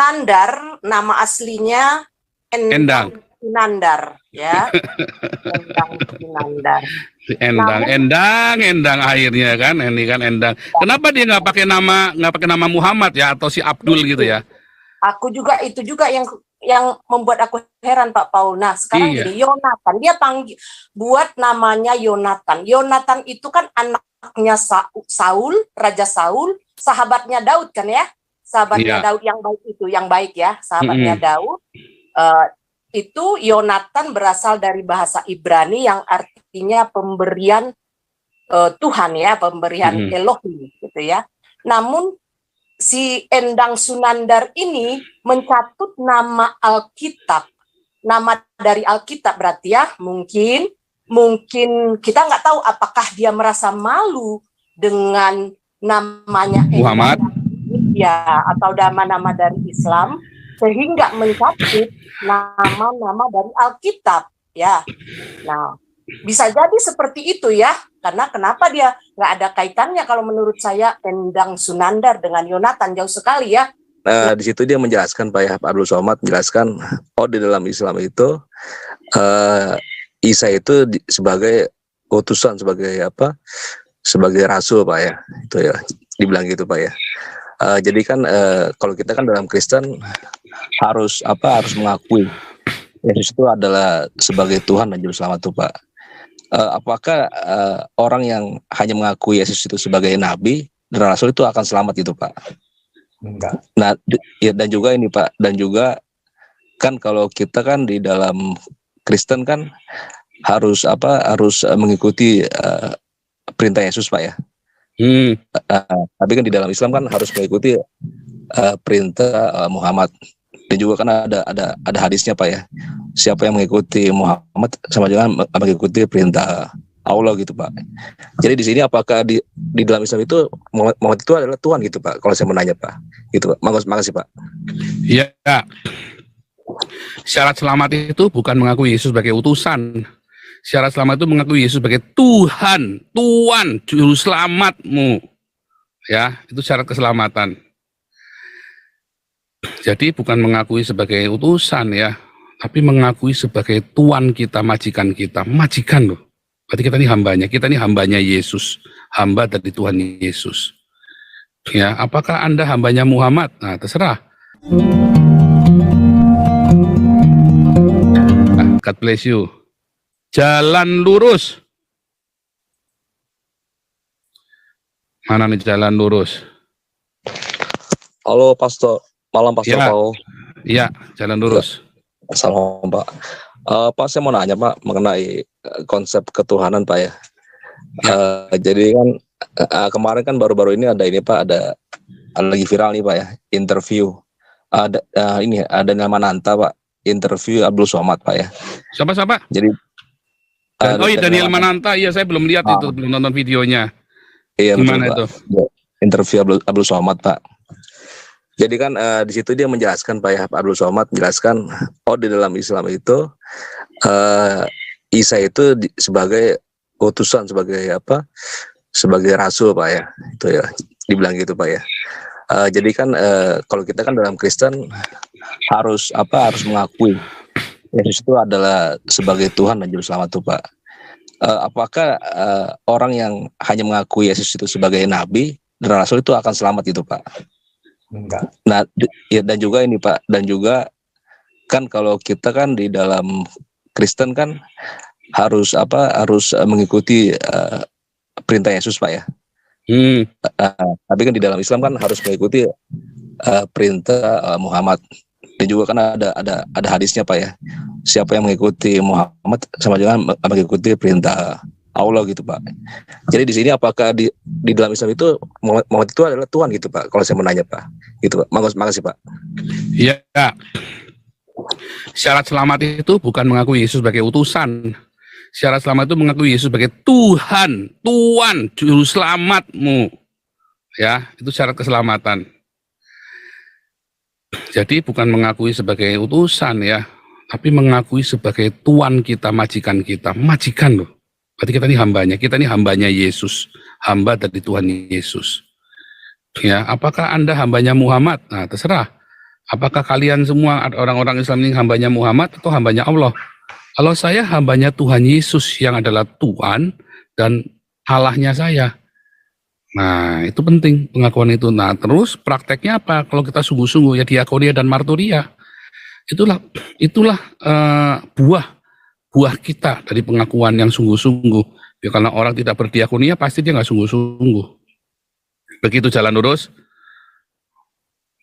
Nandar, nama aslinya Endang. Nandar, ya. Endang Nandar. Endang akhirnya kan, ini kan Endang. Kenapa dia nggak pakai nama Muhammad ya, atau si Abdul gitu ya? Aku juga itu juga yang membuat aku heran, Pak Paul. Nah, sekarang Iya. gini, Yonatan, dia buat namanya Yonatan. Yonatan itu kan anaknya Saul, Raja Saul, sahabatnya Daud kan ya? Sahabatnya Daud yang baik itu, yang baik ya, sahabatnya Daud. Itu Yonatan berasal dari bahasa Ibrani yang artinya pemberian Tuhan ya, pemberian Elohim gitu ya. Namun si Endang Sunandar ini mencatut nama Alkitab, nama dari Alkitab berarti ya, mungkin kita nggak tahu apakah dia merasa malu dengan namanya Muhammad ya, atau nama-nama dari Islam, sehingga mencatut nama-nama dari Alkitab ya. Nah, bisa jadi seperti itu ya, karena kenapa dia nggak ada kaitannya kalau menurut saya Endang Sunandar dengan Yonatan, jauh sekali ya. Nah, di situ dia menjelaskan, Pak ya, Pak Abdul Somad menjelaskan, di dalam Islam itu Isa itu sebagai utusan, sebagai apa? Sebagai rasul, Pak ya. Itu ya, dibilang gitu, Pak ya. Jadi kan kalau kita kan dalam Kristen harus mengakui Yesus itu adalah sebagai Tuhan dan Juru Selamat tuh, Pak. Apakah orang yang hanya mengakui Yesus itu sebagai nabi dan rasul itu akan selamat gitu, Pak? Enggak. Nah, ya, dan juga ini, Pak, dan juga kan kalau kita kan di dalam Kristen kan harus mengikuti perintah Yesus, Pak ya. Tapi kan di dalam Islam kan harus mengikuti perintah Muhammad. Dan juga kan ada hadisnya, Pak ya. Siapa yang mengikuti Muhammad sama dengan mengikuti perintah Allah gitu, Pak. Jadi di sini apakah di dalam Islam itu Muhammad itu adalah Tuhan gitu, Pak? Kalau saya mau nanya, Pak. Gitu, Pak. Makasih, Pak. Iya. Syarat selamat itu bukan mengakui Yesus sebagai utusan. Syarat selamat itu mengakui Yesus sebagai Tuhan, Juru Selamatmu. Ya, itu syarat keselamatan. Jadi bukan mengakui sebagai utusan ya, tapi mengakui sebagai Tuhan kita, majikan kita. Majikan loh. Berarti kita ini hambanya Yesus. Hamba dari Tuhan Yesus. Ya, apakah Anda hambanya Muhammad? Nah, terserah. God bless you. Jalan lurus. Mana nih jalan lurus? Halo, Pastor. Malam, Pastor Paul. Iya, jalan lurus. Salam, Pak. Pak, saya mau nanya, Pak, mengenai konsep ketuhanan, Pak ya. Jadi kan kemarin kan baru-baru ini ada ini, Pak, ada lagi viral nih, Pak ya, interview. Ada nama Nanta, Pak, interview Abdul Somad, Pak ya. Siapa? Jadi Daniel Mananta, iya saya belum lihat itu, belum nonton videonya. Iya, gimana betul, itu? Pak. Interview Abdul Somad, Pak. Jadi kan di situ dia menjelaskan, Pak ya, Pak Abdul Somad menjelaskan, di dalam Islam itu Isa itu sebagai utusan, sebagai apa? Sebagai rasul, Pak ya. Itu ya, dibilang gitu, Pak ya. Jadi kan kalau kita kan dalam Kristen harus mengakui Yesus itu adalah sebagai Tuhan dan Juru Selamat tuh, Pak. Apakah orang yang hanya mengakui Yesus itu sebagai nabi dan rasul itu akan selamat gitu, Pak? Enggak. Nah, ya, dan juga ini, Pak, dan juga kan kalau kita kan di dalam Kristen kan harus mengikuti perintah Yesus, Pak ya. Tapi kan di dalam Islam kan harus mengikuti perintah Muhammad. Dan juga kan ada hadisnya, Pak ya. Siapa yang mengikuti Muhammad sama dengan mengikuti perintah Allah gitu, Pak. Jadi di sini apakah di dalam Islam itu Muhammad itu adalah Tuhan gitu, Pak? Kalau saya mau nanya, Pak. Gitu, Pak. Makasih, Pak. Iya. Syarat selamat itu bukan mengakui Yesus sebagai utusan. Syarat selamat itu mengakui Yesus sebagai Tuhan, Juru Selamatmu. Ya, itu syarat keselamatan. Jadi bukan mengakui sebagai utusan ya, tapi mengakui sebagai Tuhan kita, majikan kita. Majikan loh. Berarti kita ini hambanya Yesus. Hamba dari Tuhan Yesus. Ya, apakah Anda hambanya Muhammad? Nah, terserah. Apakah kalian semua orang-orang Islam ini hambanya Muhammad atau hambanya Allah? Kalau saya hambanya Tuhan Yesus yang adalah Tuhan dan Allahnya saya. Nah, itu penting pengakuan itu. Nah, terus prakteknya apa? Kalau kita sungguh-sungguh ya diakonia dan marturia. Itulah buah kita dari pengakuan yang sungguh-sungguh. Ya, karena orang tidak berdiakonia pasti dia nggak sungguh-sungguh. Begitu jalan lurus.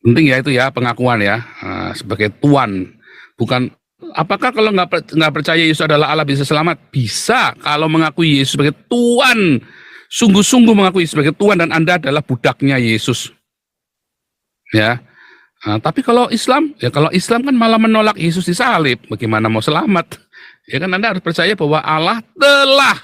Penting ya itu ya pengakuan ya sebagai Tuhan. Bukan apakah kalau nggak percaya Yesus adalah Allah bisa selamat? Bisa kalau mengakui Yesus sebagai Tuhan. Sungguh-sungguh mengakui sebagai Tuhan dan Anda adalah budaknya Yesus. Ya. Nah, tapi kalau Islam kan malah menolak Yesus disalib. Bagaimana mau selamat? Ya kan Anda harus percaya bahwa Allah telah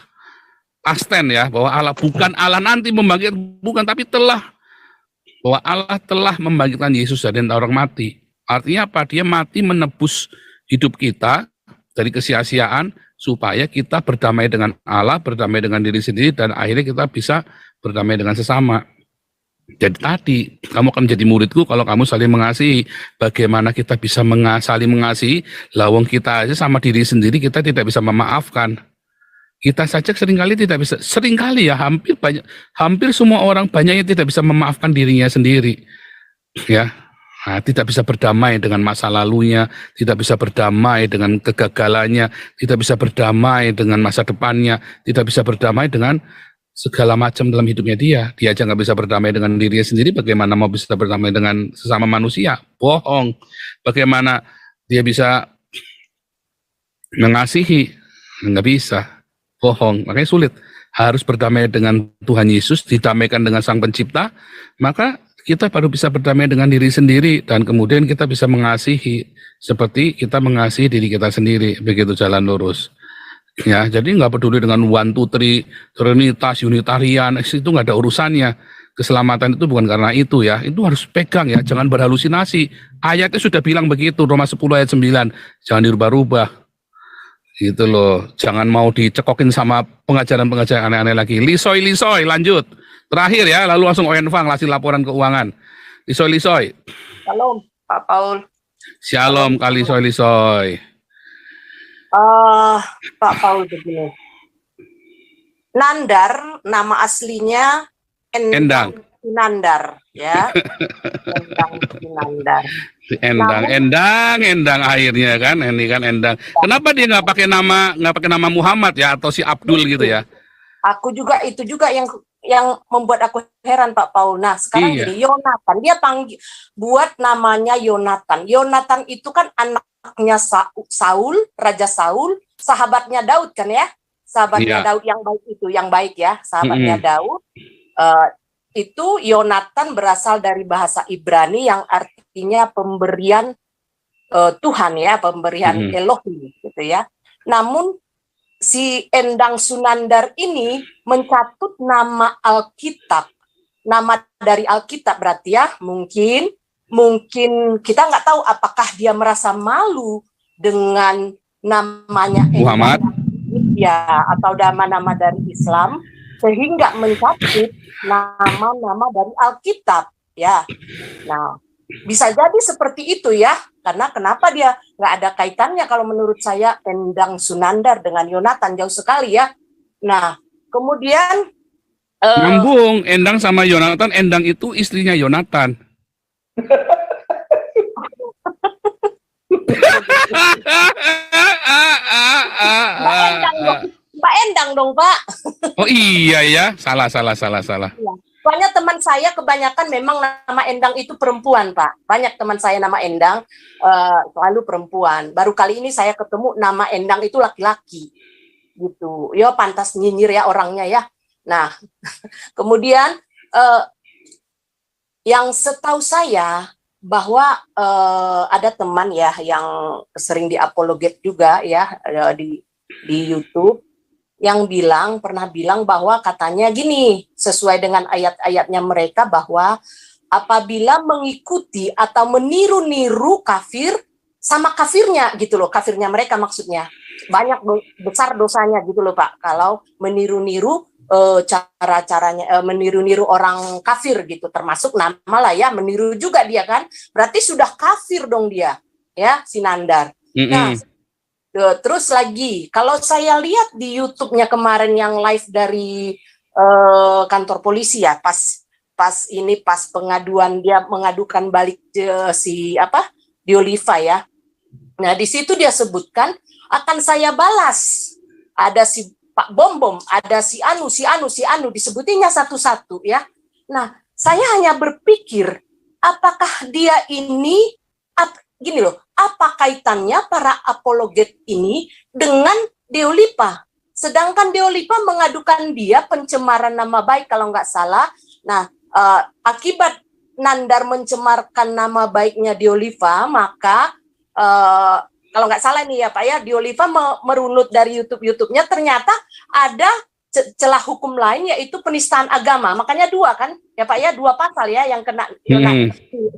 pasten ya, bahwa Allah bukan Allah nanti membangkit, bukan, tapi bahwa Allah telah membangkitkan Yesus dari antara orang mati. Artinya apa? Dia mati menebus hidup kita dari kesia-siaan supaya kita berdamai dengan Allah, berdamai dengan diri sendiri, dan akhirnya kita bisa berdamai dengan sesama. Jadi tadi, kamu akan menjadi muridku kalau kamu saling mengasihi. Bagaimana kita bisa saling mengasihi? Lawang kita aja sama diri sendiri, kita tidak bisa memaafkan. Kita saja seringkali tidak bisa, seringkali ya, hampir semua orang banyak yang tidak bisa memaafkan dirinya sendiri. Ya. Nah, tidak bisa berdamai dengan masa lalunya, tidak bisa berdamai dengan kegagalannya, tidak bisa berdamai dengan masa depannya, tidak bisa berdamai dengan segala macam dalam hidupnya dia. Dia aja nggak bisa berdamai dengan dirinya sendiri, bagaimana mau bisa berdamai dengan sesama manusia? Bohong. Bagaimana dia bisa mengasihi? Nggak bisa. Bohong. Makanya sulit. Harus berdamai dengan Tuhan Yesus, didamaikan dengan Sang Pencipta, maka kita baru bisa berdamai dengan diri sendiri, dan kemudian kita bisa mengasihi seperti kita mengasihi diri kita sendiri. Begitu jalan lurus. Ya, jadi nggak peduli dengan 1, 2, 3, Trinitas, Unitarian, itu nggak ada urusannya. Keselamatan itu bukan karena itu ya. Itu harus pegang ya, jangan berhalusinasi. Ayatnya sudah bilang begitu, Roma 10 ayat 9. Jangan dirubah-rubah. Gitu loh. Jangan mau dicekokin sama pengajaran-pengajaran aneh-aneh lagi. Lisoy, lanjut. Terakhir ya, lalu langsung Oenfang ngasih laporan keuangan. Lisoy. Shalom, Pak Paul. Shalom kali lisoy. Pak Paul begini. Nandar, nama aslinya Endang. Nandar, ya. Nandar. Endang akhirnya kan, ini kan Endang. Kenapa dia nggak pakai nama Muhammad ya, atau si Abdul gitu ya? Aku juga itu juga yang membuat aku heran, Pak Paul. Nah, sekarang Iya. gini, Yonatan, dia buat namanya Yonatan. Yonatan itu kan anaknya Saul, Raja Saul, sahabatnya Daud kan ya? Sahabatnya Daud yang baik itu, yang baik ya, sahabatnya Daud. Itu Yonatan berasal dari bahasa Ibrani yang artinya pemberian Tuhan ya, pemberian Elohim gitu ya. Namun si Endang Sunandar ini mencatut nama Alkitab, nama dari Alkitab berarti ya, mungkin kita nggak tahu apakah dia merasa malu dengan namanya Muhammad ya, atau nama-nama dari Islam, sehingga mencatut nama-nama dari Alkitab ya. Nah, bisa jadi seperti itu ya, karena kenapa dia nggak ada kaitannya kalau menurut saya Endang Sunandar dengan Yonatan, jauh sekali ya. Nah, kemudian nyambung Endang sama Yonatan. Endang itu istrinya Yonatan. Mbak Endang dong, Pak. Oh iya ya, salah. Ya. Soalnya teman saya kebanyakan memang nama Endang itu perempuan, Pak. Banyak teman saya nama Endang selalu perempuan. Baru kali ini saya ketemu nama Endang itu laki-laki. Gitu. Ya pantas nyinyir ya orangnya ya. Nah, kemudian yang setahu saya bahwa ada teman ya yang sering diapologet juga ya di YouTube yang pernah bilang bahwa katanya gini, sesuai dengan ayat-ayatnya mereka, bahwa apabila mengikuti atau meniru-niru kafir sama kafirnya gitu loh, kafirnya mereka maksudnya, banyak besar dosanya gitu loh Pak, kalau meniru-niru cara-caranya meniru-niru orang kafir gitu, termasuk nama lah ya, meniru juga dia kan, berarti sudah kafir dong dia, ya si Nandar. Nah, terus lagi kalau saya lihat di YouTube-nya kemarin yang live dari kantor polisi ya, pas pengaduan dia mengadukan balik si Dioliva ya. Nah, di situ dia sebutkan akan saya balas. Ada si Pak Bom, ada si Anu, disebutinya satu-satu ya. Nah, saya hanya berpikir, apakah dia ini, gini loh, apa kaitannya para apologet ini dengan Dioliva? Sedangkan Dioliva mengadukan dia pencemaran nama baik kalau nggak salah. Nah, akibat Nandar mencemarkan nama baiknya Dioliva, maka kalau nggak salah nih ya Pak ya, Dioliva merunut dari YouTube-nya, ternyata ada celah hukum lain yaitu penistaan agama. Makanya 2 kan ya Pak ya, 2 pasal ya yang kena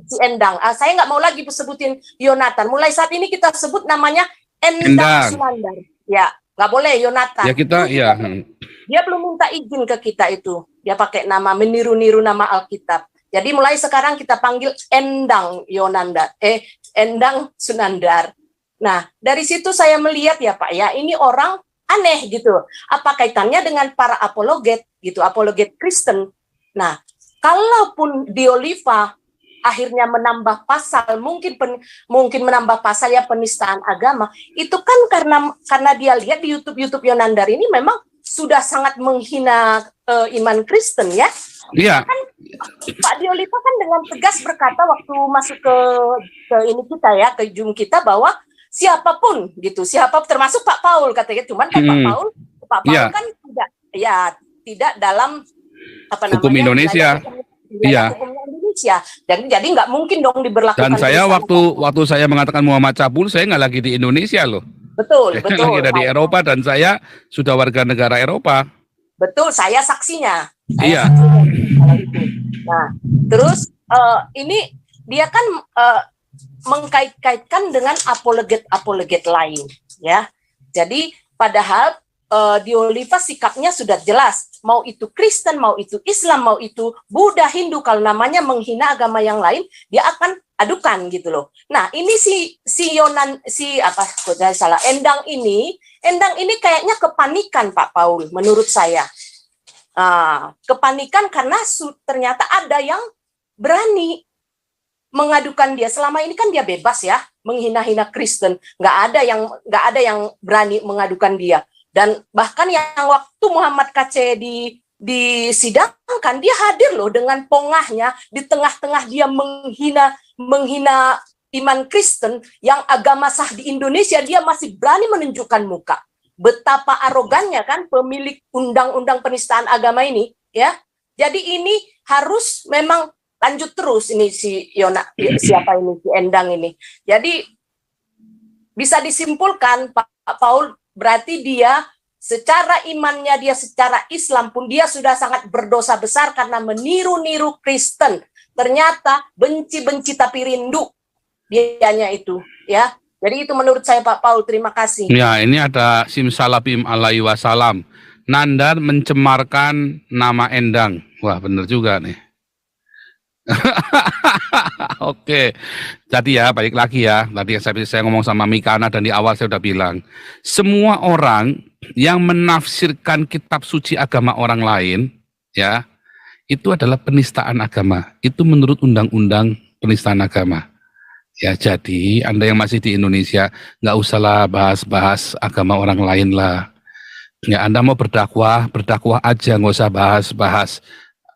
si Endang. Saya nggak mau lagi sebutin Yonatan. Mulai saat ini kita sebut namanya Endang Sunandar. Ya, nggak boleh Yonatan. Ya kita ya. Dia belum minta izin ke kita itu. Dia pakai nama, meniru-niru nama Alkitab. Jadi mulai sekarang kita panggil Endang Endang Sunandar. Nah, dari situ saya melihat ya Pak ya, ini orang aneh gitu. Apa kaitannya dengan para apologet gitu, apologet Kristen. Nah, kalaupun Dioliva akhirnya menambah pasal, mungkin menambah pasal ya penistaan agama, itu kan karena dia lihat di YouTube Yonandar ini memang sudah sangat menghina iman Kristen ya. Iya. Kan Pak Dioliva kan dengan tegas berkata waktu masuk ke ini kita ya, ke Zoom kita, bahwa siapapun gitu, termasuk Pak Paul katanya, cuman kan Pak Paul kan tidak dalam hukum Indonesia. Iya. Hukum Indonesia. Jadi nggak mungkin dong diberlakukan. Dan saya waktu saya mengatakan Muhammad Cabul, saya nggak lagi di Indonesia loh. Betul. Lagi dari Eropa dan saya sudah warga negara Eropa. Betul, saya saksinya. Iya. Nah, terus ini dia kan mengkait-kaitkan dengan apologet lain, ya. Jadi padahal Dioliva sikapnya sudah jelas, mau itu Kristen, mau itu Islam, mau itu Buddha, Hindu, kalau namanya menghina agama yang lain, dia akan adukan gitu loh. Nah, ini Endang ini kayaknya kepanikan Pak Paul menurut saya. Kepanikan karena ternyata ada yang berani mengadukan dia. Selama ini kan dia bebas ya menghina-hina Kristen, nggak ada yang berani mengadukan dia. Dan bahkan yang waktu Muhammad KC disidangkan, dia hadir loh dengan pongahnya, di tengah-tengah dia menghina iman Kristen yang agama sah di Indonesia, dia masih berani menunjukkan muka. Betapa arogannya kan pemilik undang-undang penistaan agama ini ya. Jadi ini harus memang lanjut terus ini si Endang ini. Jadi bisa disimpulkan Pak Paul, berarti dia secara imannya, dia secara Islam pun dia sudah sangat berdosa besar karena meniru-niru Kristen. Ternyata benci-benci tapi rindu dianya itu ya. Jadi itu menurut saya Pak Paul, terima kasih. Ya, ini ada Simsalabim alaihi wasalam. Nandar mencemarkan nama Endang. Wah, benar juga nih. Oke, tadi ya balik lagi ya. Tadi saya ngomong sama Mikana dan di awal saya udah bilang, semua orang yang menafsirkan kitab suci agama orang lain, ya, itu adalah penistaan agama. Itu menurut undang-undang penistaan agama. Ya, jadi Anda yang masih di Indonesia nggak usahlah bahas-bahas agama orang lain lah. Ya, Anda mau berdakwah aja, nggak usah bahas-bahas.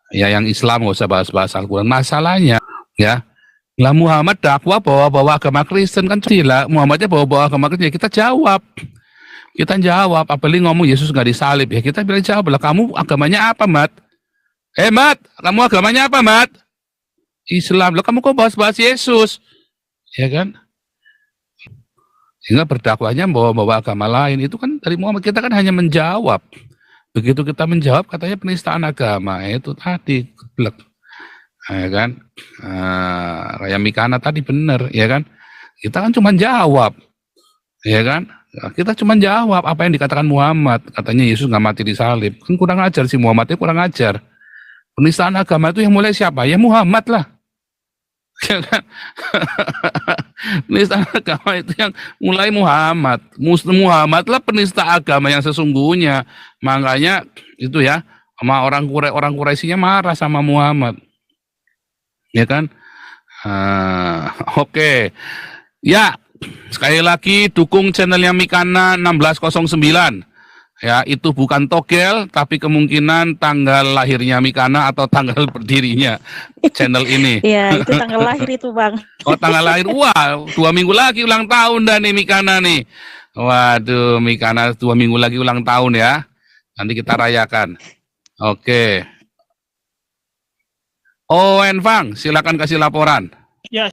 Ya, yang Islam nggak usah bahas-bahas Al-Quran. Masalahnya, ya, lah Muhammad dakwah bawa agama Kristen kan lah. Muhammadnya bawa agama Kristen, ya kita jawab. Apalagi ngomong Yesus nggak disalib, ya kita bilang jawab lah. Kamu agamanya apa, Mat? Mat, kamu agamanya apa, Mat? Islam. Lah kamu kok bahas-bahas Yesus? Ya kan? Sehingga berdakwahnya bawa agama lain, itu kan dari Muhammad. Kita kan hanya menjawab. Begitu kita menjawab, katanya penistaan agama, itu tadi geblek, ya kan? Raya Mikana tadi benar, ya kan? Kita kan cuma jawab, ya kan? Nah, kita cuma jawab apa yang dikatakan Muhammad. Katanya Yesus nggak mati di salib. Kan kurang ajar si Muhammadnya, kurang ajar. Penistaan agama itu yang mulai siapa? Ya Muhammad lah. Ya kan? Penistaan agama itu yang mulai Muhammad. Muhammad lah penista agama yang sesungguhnya. Makanya itu ya, sama orang Quraisy-nya marah sama Muhammad. Ya kan? Oke. Ya, sekali lagi dukung channelnya Mikana 1609. Ya, itu bukan togel, tapi kemungkinan tanggal lahirnya Mikana atau tanggal berdirinya channel ini. Iya, itu tanggal lahir itu, Bang. Oh, tanggal lahir. Wah, 2 minggu lagi ulang tahun dah nih Mikana nih. Waduh, Mikana 2 minggu lagi ulang tahun ya. Nanti kita rayakan. Oke. Owen Fang, silakan kasih laporan. Ya.